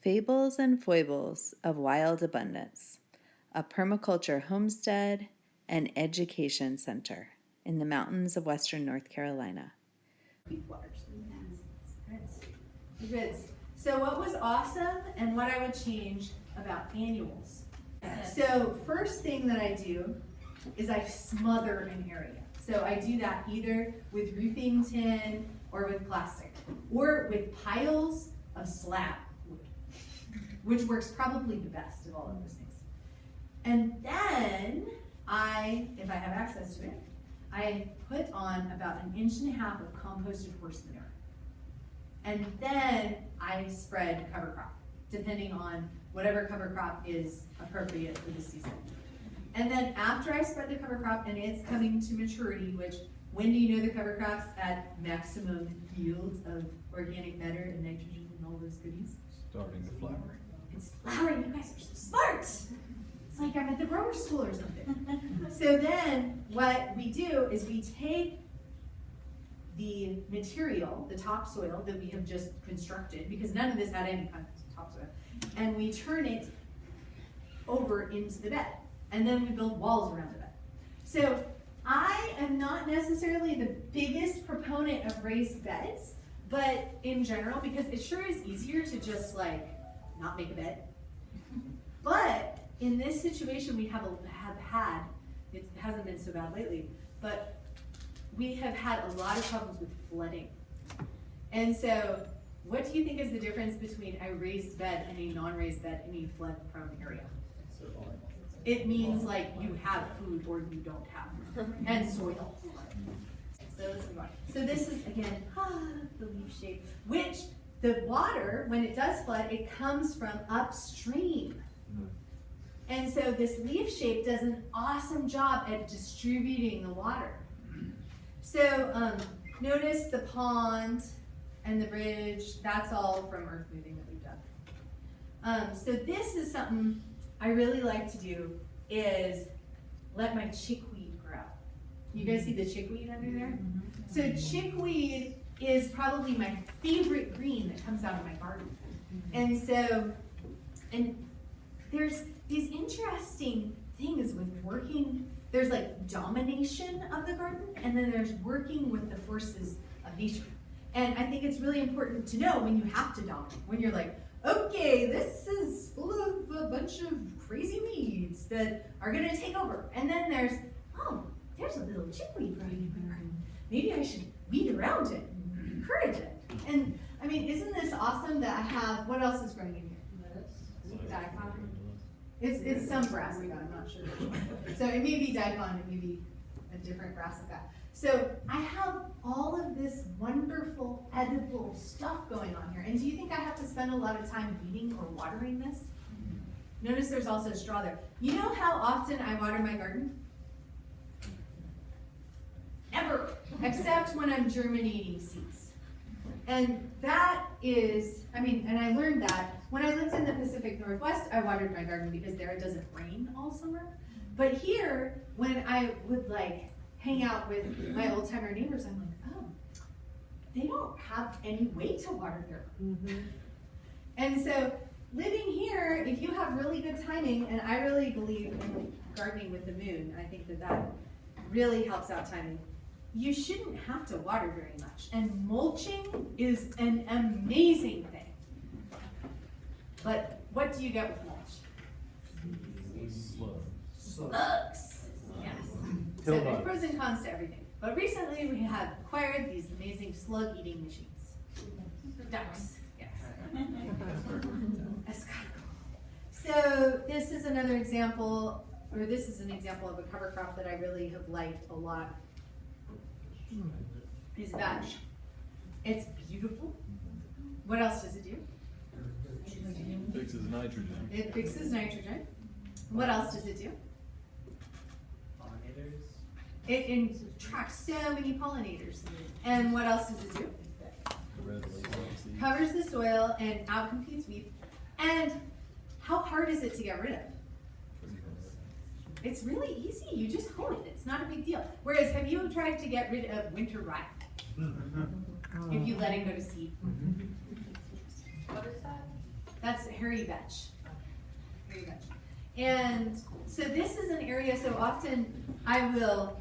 Fables and Foibles of Wild Abundance, a permaculture homestead and education center in the mountains of western North Carolina. Good. So what was awesome and what I would change about annuals. So first thing that I do is I smother an area. So I do that either with roofing tin or with plastic or with piles of slab wood, which works probably the best of all of those things. And then if I have access to it, I put on about 1.5 inches of composted horse manure. And then I spread cover crop, depending on whatever cover crop is appropriate for the season. And then after I spread the cover crop and it's coming to maturity, which when do you know the cover crop's at maximum yields of organic matter and nitrogen and all those goodies? Starting to flower. It's flowering. You guys are so smart. It's like I'm at the grower school or something. So then what we do is we take the material, the topsoil that we have just constructed, because none of this had any kind of topsoil, and we turn it over into the bed. And then we build walls around the bed. So I am not necessarily the biggest proponent of raised beds, but in general, because it sure is easier to just like not make a bed. But in this situation, we have had, it hasn't been so bad lately, but we have had a lot of problems with flooding. And so what do you think is the difference between a raised bed and a non-raised bed in a flood-prone area? It means like you have food or you don't have food, and soil. So let's move on. So this is, again, the leaf shape, which the water, when it does flood, it comes from upstream. And so this leaf shape does an awesome job at distributing the water. So notice the pond and the bridge, that's all from earth moving that we've done. So this is something I really like to do, is let my chickweed grow. You guys see the chickweed under there? So chickweed is probably my favorite green that comes out of my garden. And so, and there's these interesting things with working. There's like domination of the garden, and then there's working with the forces of nature. And I think it's really important to know when you have to dominate, when you're like, okay, this is full of a bunch of crazy weeds that are gonna take over. And then there's a little chickweed growing in my garden. Maybe I should weed around it and encourage it. And I mean, isn't this awesome that I have, what else is growing in here? Daikon. It's some brassica, I'm not sure which one. So it may be daikon, it may be a different brassica. So I have all of this wonderful edible stuff going on here. And do you think I have to spend a lot of time weeding or watering this? Notice there's also straw there. You know how often I water my garden? Never, except when I'm germinating seeds. And that is, and I learned that when I lived in the Pacific Northwest, I watered my garden because there it doesn't rain all summer. But here, when I would like hang out with my old timer neighbors, I'm like, oh, they don't have any way to water their garden. And so living here, if you have really good timing, and I really believe in gardening with the moon, I think that really helps out timing. You shouldn't have to water very much. And mulching is an amazing thing. But what do you get with mulch? Slugs. Yes. So there's pros and cons to everything. But recently we have acquired these amazing slug eating machines. Ducks. Yes. So this is another example, or this is an example of a cover crop that I really have liked a lot. Is vetch. It's beautiful. What else does it do? Fixes nitrogen. It fixes nitrogen. What else does it do? Pollinators. It attracts so many pollinators. And what else does it do? Covers the soil and outcompetes weeds. And how hard is it to get rid of? It's really easy. You just hoe it. It's not a big deal. Whereas, have you tried to get rid of winter rye? If you let it go to seed. What is that? That's hairy vetch. Hairy vetch. And so this is an area, so often I will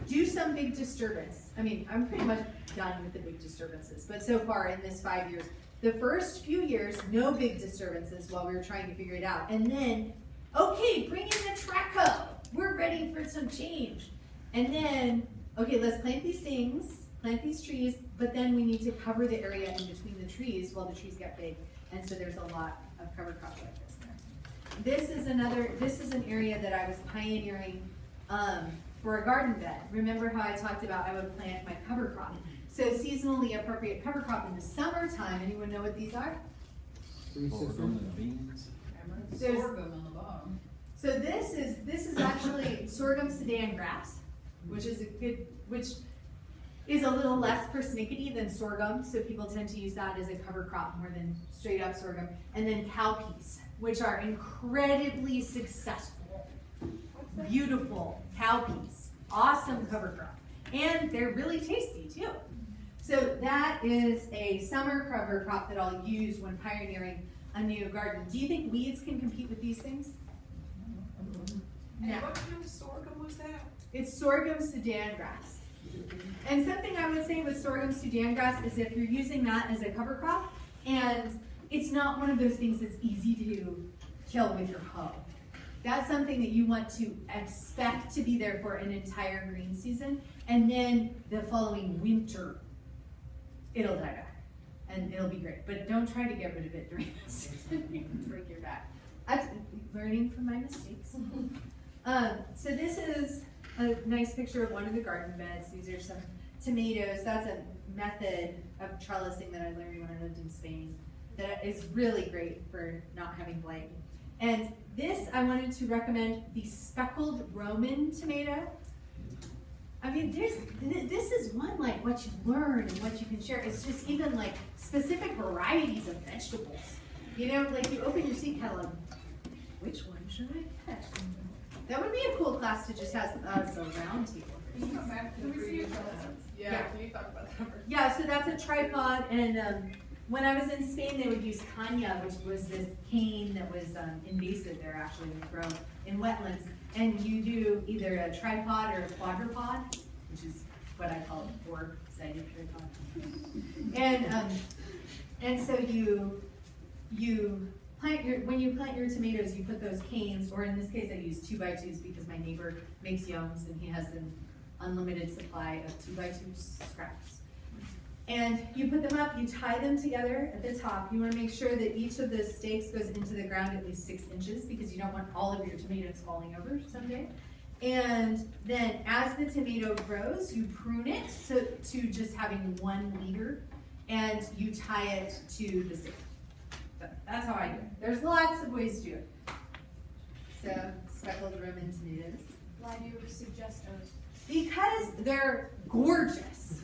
do some big disturbance. I mean, I'm pretty much done with the big disturbances, but so far in this 5 years, the first few years, no big disturbances while we were trying to figure it out. And then, okay, bring in the track hoe. We're ready for some change. And then, okay, let's plant these things, plant these trees, but then we need to cover the area in between the trees while the trees get big. And so there's a lot of cover crops like this there. This is an area that I was pioneering for a garden bed. Remember how I talked about I would plant my cover crop. So seasonally appropriate cover crop in the summertime. Anyone know what these are? Sorghum and beans. There's- Sorghum on the bottom. So this is actually sorghum Sudan grass, which is a little less persnickety than sorghum, so people tend to use that as a cover crop more than straight up sorghum. And then cowpeas, which are incredibly successful, beautiful cowpeas, awesome cover crop, and they're really tasty too. So that is a summer cover crop that I'll use when pioneering a new garden. Do you think weeds can compete with these things? And No. what kind of sorghum was that? It's sorghum Sudan grass. And something I would say with sorghum Sudan grass is if you're using that as a cover crop, and it's not one of those things that's easy to kill with your hoe. That's something that you want to expect to be there for an entire green season, and then the following winter, it'll die back, and it'll be great. But don't try to get rid of it during the season, you can break your back. I'm learning from my mistakes. So this is a nice picture of one of the garden beds. These are some tomatoes. That's a method of trellising that I learned when I lived in Spain that is really great for not having blight. And this, I wanted to recommend the speckled Roman tomato. I mean, this is one like what you learn and what you can share. It's just even like specific varieties of vegetables. You know, like you open your seed catalog, which one should I get? That would be a cool class to just have as a round table. Can you come back to the previous one? Yeah, can you talk about that first? Yeah, so that's a tripod, and when I was in Spain, they would use caña, which was this cane that was invasive there actually to grow in wetlands. And you do either a tripod or a quadrupod, which is what I call a four-sided tripod. And so when you plant your tomatoes, you put those canes, or in this case I use 2x2s because my neighbor makes yums and he has an unlimited supply of 2x2 scraps. And you put them up, you tie them together at the top. You want to make sure that each of the stakes goes into the ground at least 6 inches because you don't want all of your tomatoes falling over someday. And then as the tomato grows, you prune it to just having 1 leader, and you tie it to the stake. So that's how I do it. There's lots of ways to do it. So speckled Roman tomatoes. Why do you suggest those? Because they're gorgeous,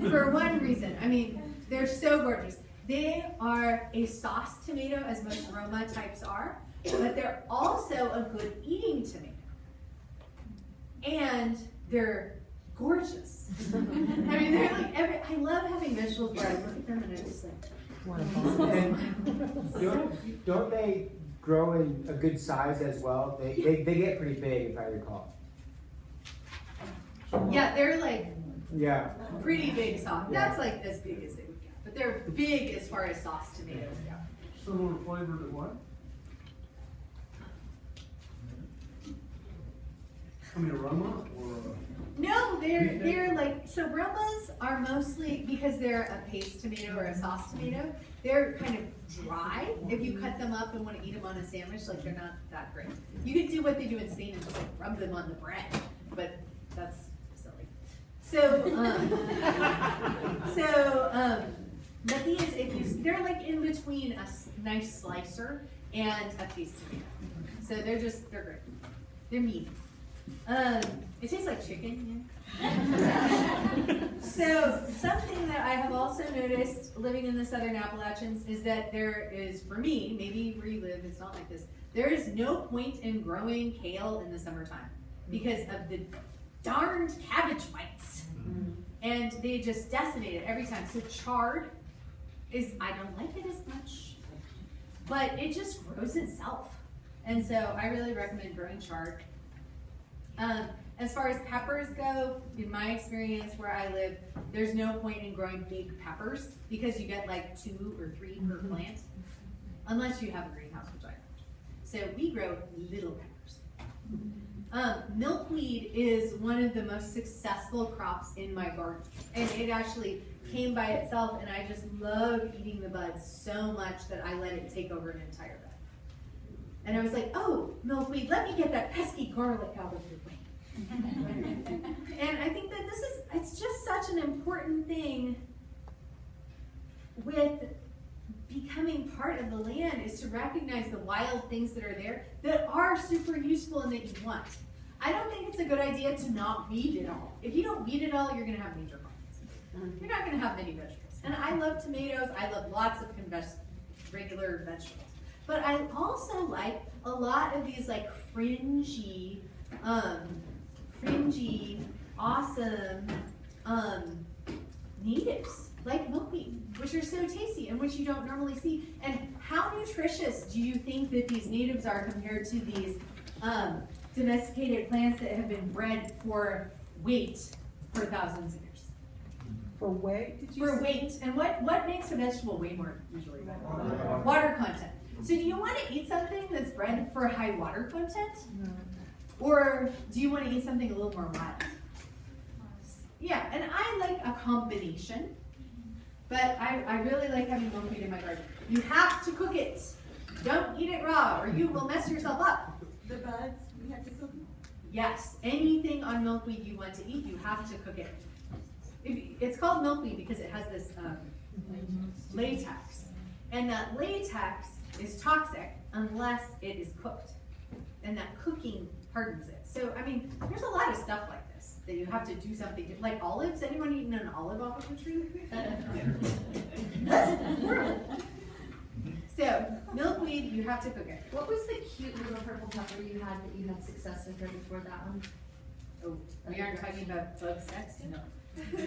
for one reason. I mean, they're so gorgeous. They are a sauce tomato, as most Roma types are, but they're also a good eating tomato. And they're gorgeous. I mean, they're like, I love having vegetables where I look at them and I'm just like, Don't they grow in a good size as well? They get pretty big, if I recall. yeah, they're like Yeah. pretty big sauce. That's like as big as they would get, but they're big as far as sauce tomatoes go. Similar flavor to what? I mean, aroma or? No, they're like, so Romas are mostly, because they're a paste tomato or a sauce tomato, they're kind of dry. If you cut them up and want to eat them on a sandwich, like they're not that great. You could do what they do in Spain and just like rub them on the bread, but that's silly. But these, they're like in between a nice slicer and a paste tomato. So they're great. They're meaty. It tastes like chicken, yeah. So something that I have also noticed living in the Southern Appalachians is that there is, for me, maybe where you live, it's not like this, there is no point in growing kale in the summertime because of the darned cabbage mites. And they just decimate it every time. So chard is, I don't like it as much. but it just grows itself. And so I really recommend growing chard. As far as peppers go, in my experience where I live, there's no point in growing big peppers because you get like 2 or 3 per plant, unless you have a greenhouse, which I don't. So we grow little peppers. Milkweed is one of the most successful crops in my garden, and it actually came by itself, and I just love eating the buds so much that I let it take over an entire bed. And I was like, oh, milkweed, let me get that pesky garlic out of your way. And I think that it's just such an important thing with becoming part of the land, is to recognize the wild things that are there that are super useful and that you want. I don't think it's a good idea to not weed it all. If you don't weed it all, you're gonna have major problems. You're not gonna have many vegetables. And I love tomatoes, I love lots of regular vegetables. But I also like a lot of these like fringy, awesome natives, like milkweed, which are so tasty and which you don't normally see. And how nutritious do you think that these natives are compared to these domesticated plants that have been bred for weight for thousands of years? For weight, did you For say? weight. And what makes a vegetable weigh more usually? Water content. So do you want to eat something that's bred for high water content? No. Or do you want to eat something a little more wild? Yeah, and I like a combination, but I really like having milkweed in my garden. You have to cook it. Don't eat it raw or you will mess yourself up. The buds, we have to cook them? Yes, anything on milkweed you want to eat, you have to cook it. It's called milkweed because it has this latex. And that latex is toxic unless it is cooked. And that cooking hardens it. So, I mean, there's a lot of stuff like this that you have to do something to, like olives. Anyone eaten an olive off of a tree? That's horrible. So, milkweed, you have to cook it. What was the cute little purple pepper you had that you had success with right before that one? Oh, we aren't talking about bug sex? No.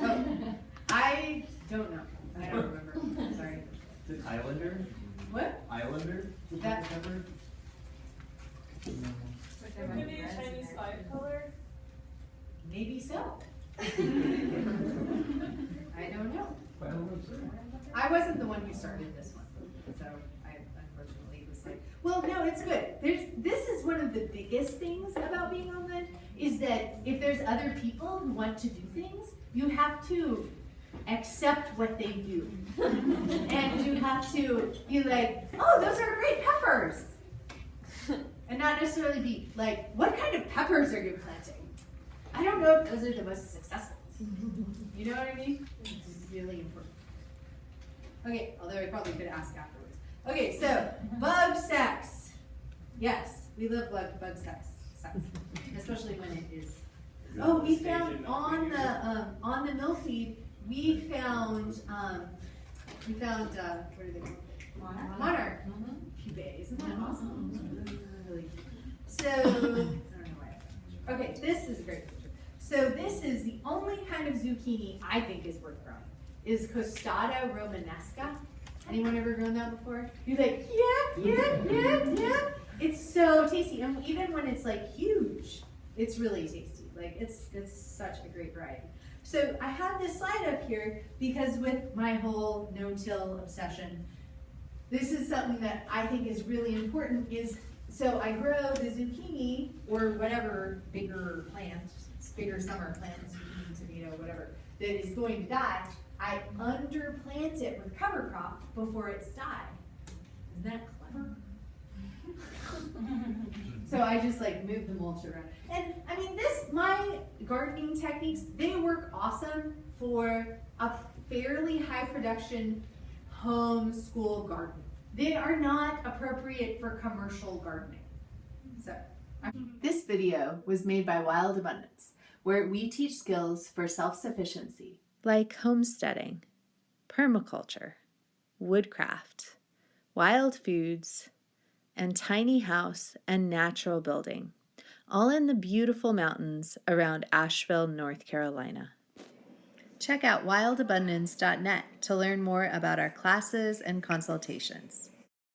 Oh, I don't know. I don't remember. Sorry. Is it Islander? What? Islander? That- Pepper? Like maybe a Chinese five color? Maybe so. I don't know. I don't know, sir. I wasn't the one who started this one, so I unfortunately was like, well, no, it's good. This is one of the biggest things about being on land, is that if there's other people who want to do things, you have to accept what they do. And you have to be like, oh, those are great peppers. And not necessarily be like, what kind of peppers are you planting? I don't know if those are the most successful. You know what I mean? It's really important. Okay, although I probably could ask afterwards. Okay, so bug sex. Yes, we love bug sex, especially when it is. Oh, we found on the milkweed, we found what are they called? Monarch pupae. Isn't that awesome? Really. So I don't know why. Okay, this is a great picture. So this is the only kind of zucchini I think is worth growing. Is Costata romanesca. Anyone ever grown that before? You're like, yeah. It's so tasty, and even when it's like huge, it's really tasty. Like it's such a great variety. So I have this slide up here because with my whole no-till obsession, this is something that I think is really important. So I grow the zucchini or whatever bigger plant, bigger summer plant, zucchini, tomato, whatever, that is going to die. I underplant it with cover crop before it's died. Isn't that clever? So I just like move the mulch around. And I mean, my gardening techniques, they work awesome for a fairly high production home school garden. They are not appropriate for commercial gardening. So, this video was made by Wild Abundance, where we teach skills for self-sufficiency, like homesteading, permaculture, woodcraft, wild foods, and tiny house and natural building, all in the beautiful mountains around Asheville, North Carolina. Check out wildabundance.net to learn more about our classes and consultations.